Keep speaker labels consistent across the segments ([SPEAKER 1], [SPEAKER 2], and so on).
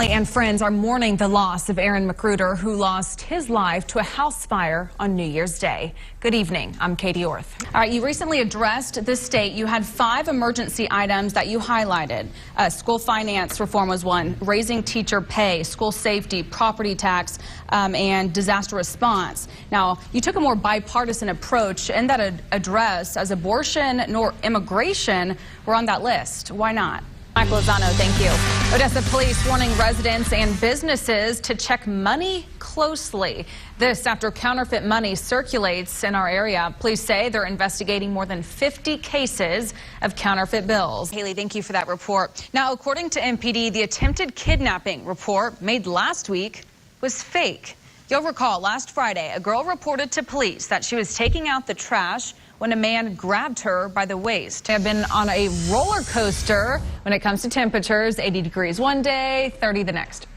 [SPEAKER 1] Family and friends are mourning the loss of Aaron McGruder, who lost his life to a house fire on New Year's Day. Good evening. I'm Katie Orth. All right, you recently addressed the state. You had 5 emergency items that you highlighted. School finance reform was one, raising teacher pay, school safety, property tax, and disaster response. Now, you took a more bipartisan approach in that address, as abortion nor immigration were on that list. Why not? Michael Lozano, thank you. Odessa police warning residents and businesses to check money closely. This after counterfeit money circulates in our area. Police say they're investigating more than 50 cases of counterfeit bills. Haley, thank you for that report. Now, according to MPD, the attempted kidnapping report made last week was fake. You'll recall last Friday, a girl reported to police that she was taking out the trash when a man grabbed her by the waist. They have been on a roller coaster when it comes to temperatures, 80 degrees one day, 30 the next.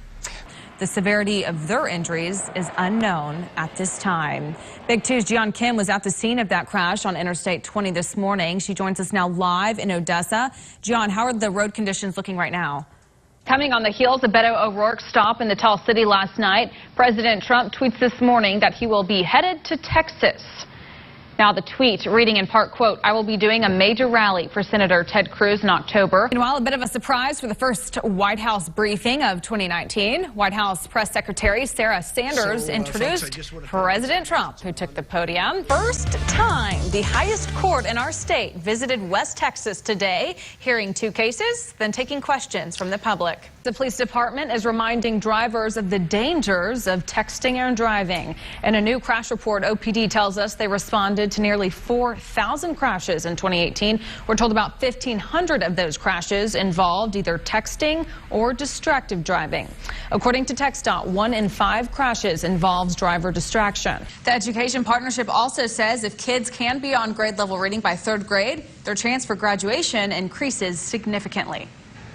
[SPEAKER 1] The severity of their injuries is unknown at this time. Big 2's Jeon Kim was at the scene of that crash on Interstate 20 this morning. She joins us now live in Odessa. Jeon, how are the road conditions looking right now?
[SPEAKER 2] Coming on the heels of Beto O'Rourke's stop in the Tall City last night, President Trump tweets this morning that he will be headed to Texas. Now the tweet reading in part, quote, "I will be doing a major rally for Senator Ted Cruz in October."
[SPEAKER 1] Meanwhile, a bit of a surprise for the first White House briefing of 2019. White House Press Secretary Sarah Sanders introduced President Trump, who took the podium. First time the highest court in our state visited West Texas today, hearing 2 cases, then taking questions from the public. The police department is reminding drivers of the dangers of texting and driving. In a new crash report, OPD tells us they responded to nearly 4,000 crashes in 2018. We're told about 1,500 of those crashes involved either texting or distracted driving. According to TxDOT, 1 in 5 crashes involves driver distraction. The Education Partnership also says if kids can be on grade level reading by 3rd grade, their chance for graduation increases significantly.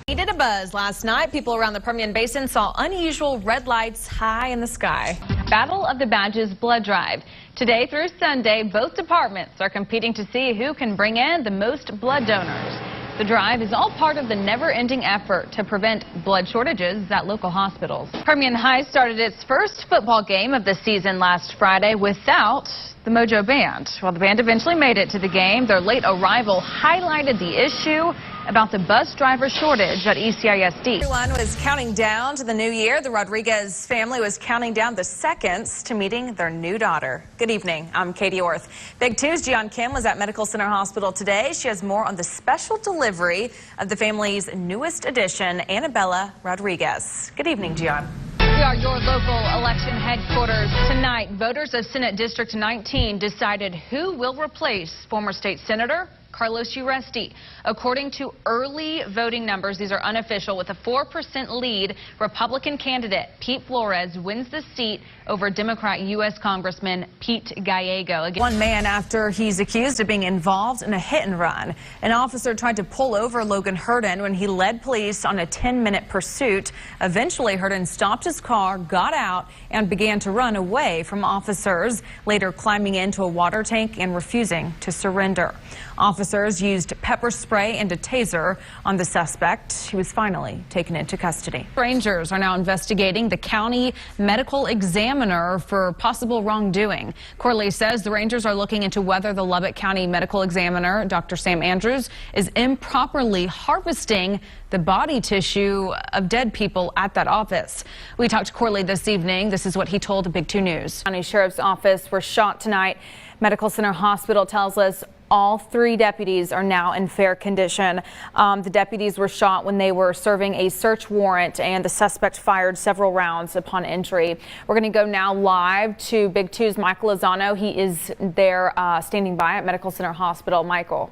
[SPEAKER 1] Needed a buzz last night. People around the Permian Basin saw unusual red lights high in the sky.
[SPEAKER 2] Battle of the Badges blood drive. Today through Sunday, both departments are competing to see who can bring in the most blood donors. The drive is all part of the never-ending effort to prevent blood shortages at local hospitals. Permian High started its first football game of the season last Friday without the Mojo Band. While the band eventually made it to the game, their late arrival highlighted the issue about the bus driver shortage at ECISD.
[SPEAKER 1] Everyone was counting down to the new year. The Rodriguez family was counting down the seconds to meeting their new daughter. Good evening. I'm Katie Orth. Big 2's Jeon Kim was at Medical Center Hospital today. She has more on the special delivery of the family's newest addition, Annabella Rodriguez. Good evening, Jeon.
[SPEAKER 2] We are your local election headquarters. Tonight, voters of Senate District 19 decided who will replace former state senator Carlos Uresti. According to early voting numbers, these are unofficial, with a 4% lead, Republican candidate Pete Flores wins the seat over Democrat U.S. Congressman Pete Gallego.
[SPEAKER 1] One man after he's accused of being involved in a hit and run. An officer tried to pull over Logan Hurden when he led police on a 10-minute pursuit. Eventually, Hurden stopped his car, got out, and began to run away from officers, later climbing into a water tank and refusing to surrender. Officers used pepper spray and a taser on the suspect. He was finally taken into custody. Rangers are now investigating the county medical examiner for possible wrongdoing. Corley says the Rangers are looking into whether the Lubbock County medical examiner, Dr. Sam Andrews, is improperly harvesting the body tissue of dead people at that office. We talked to Corley this evening. This is what he told Big 2 News. County Sheriff's Office were shot tonight. Medical Center Hospital tells us all 3 deputies are now in fair condition. The deputies were shot when they were serving a search warrant, and the suspect fired several rounds upon entry. We're going to go now live to Big 2's Michael Lozano. He is there standing by at Medical Center Hospital. Michael.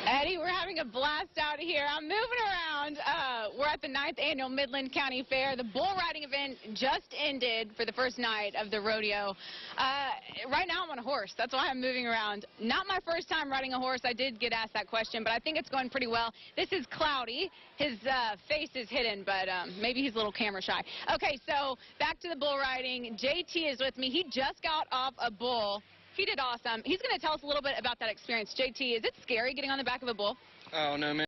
[SPEAKER 3] Eddie, we're having a blast out here. I'm moving around. We're at the 9th annual Midland County Fair. The bull riding event just ended for the first night of the rodeo. Right now I'm on a horse. That's why I'm moving around. Not my first time riding a horse. I did get asked that question, but I think it's going pretty well. This is Cloudy. His face is hidden, but maybe he's a little camera shy. Okay, so back to the bull riding. JT is with me. He just got off a bull. He did awesome. He's going to tell us a little bit about that experience. JT, is it scary getting on the back of a bull?
[SPEAKER 4] Oh, no, man.